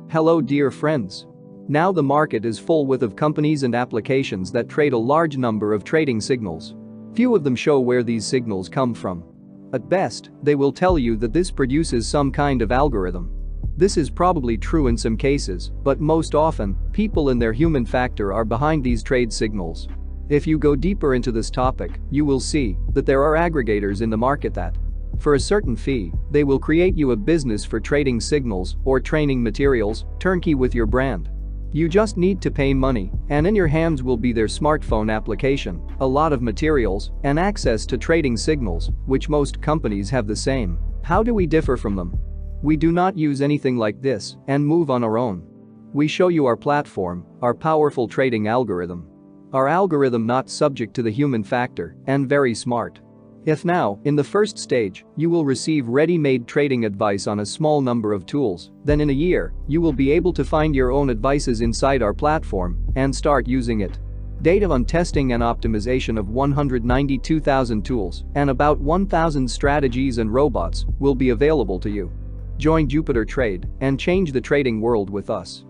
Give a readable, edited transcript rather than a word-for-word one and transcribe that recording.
Hello dear friends. Now the market is full with of companies and applications that trade a large number of trading signals. Few of them show where these signals come from. At best, they will tell you that this produces some kind of algorithm. This is probably true in some cases, but most often, people and their human factor are behind these trade signals. If you go deeper into this topic, you will see that there are aggregators in the market that, for a certain fee, they will create you a business for trading signals or training materials, turnkey with your brand. You just need to pay money, and in your hands will be their smartphone application, a lot of materials, and access to trading signals, which most companies have the same. How do we differ from them? We do not use anything like this and move on our own. We show you our platform, our powerful trading algorithm. Our algorithm not subject to the human factor and very smart. If now, in the first stage, you will receive ready-made trading advice on a small number of tools, then in a year, you will be able to find your own advices inside our platform and start using it. Data on testing and optimization of 192,000 tools and about 1,000 strategies and robots will be available to you. Join Jupiter Trade and change the trading world with us.